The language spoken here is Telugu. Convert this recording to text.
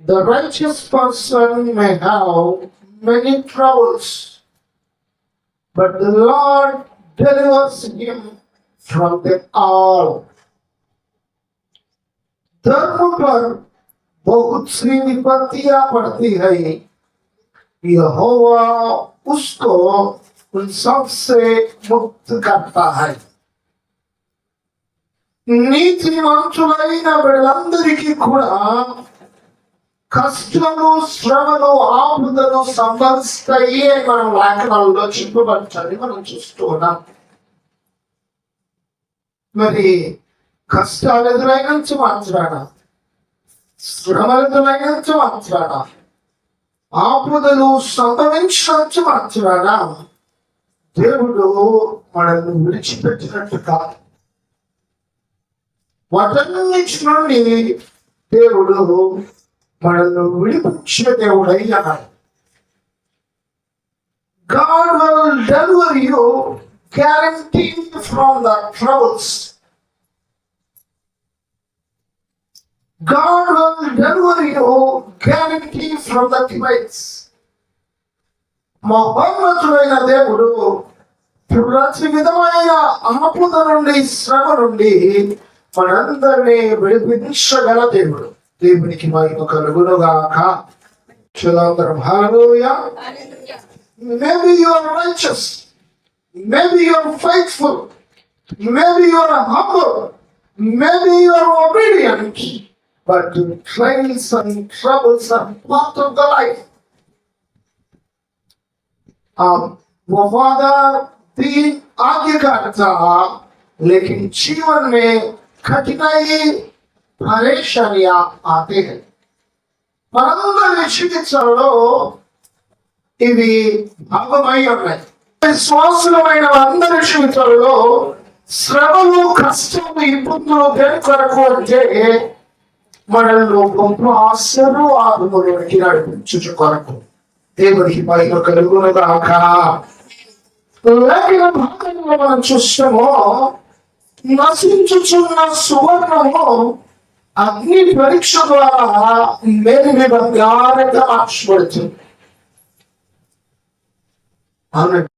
The righteous person may have many troubles, but the Lord delivers him from them all. धर्म पर बहुत सी विपत्तियां पड़ती है, यहोवा उसको उन सब से मुक्त करता है. నీతిమంతులైన వీళ్ళందరికీ కూడా కష్టాలు, శ్రమలు, ఆపదలు సంభవిస్తాయి అని మనం లేఖనాల్లో చెప్పబడుతుంది, మనం చూస్తూ ఉన్నాం. మరి కష్టాలు ఎదురైనంత మాత్రాన, శ్రమలు ఎదురైనంత మాత్రాన, ఆపదలు సంభవించినంత మాత్రాన దేవుడు మనల్ని విడిచిపెట్టినట్టు కాదు. వాటన్నిటి నుండి దేవుడు మనల్ని విడిపించిన దేవుడై అన్నాడు. God will deliver you guaranteed from the troubles. God will deliver you guaranteed from the device. మహోన్నతుడైన దేవుడు ప్రతి విధమైన ఆపద నుండి, శ్రమ నుండి మనందరినీ విడిపించగల దేవుడు. దేవునికి మహిమ కలుగునుగాక. చదవందరం హల్లెలూయా. Maybe you are righteous, maybe you are faithful, maybe you are humble, maybe you are obedient, but the trials and troubles are part of the life. वफादार तीन आज्ञाकारिता, लेकिन जीवन में कठिनाई, परेशानियां आते हैं. మనందరి జీవితాల్లో ఇవి భాగమై ఉన్నాయి. విశ్వాసులమైన అందరి జీవితాల్లో శ్రమలు, కష్టాలు, ఇబ్బందులు దేని కొరకు అంటే మనల్ని గొప్ప ఆశీర్వాదములోకి నడిపించుట కొరకు. దేవునికి మహిమ కలుగునుగాక. లేఖన భాగంలో మనం చూస్తాము, నశించుచున్న సువర్ణము అగ్ని పరీక్ష ద్వారా మేలిమి బంగారంగా మార్చబడుతుంది. అవునండి.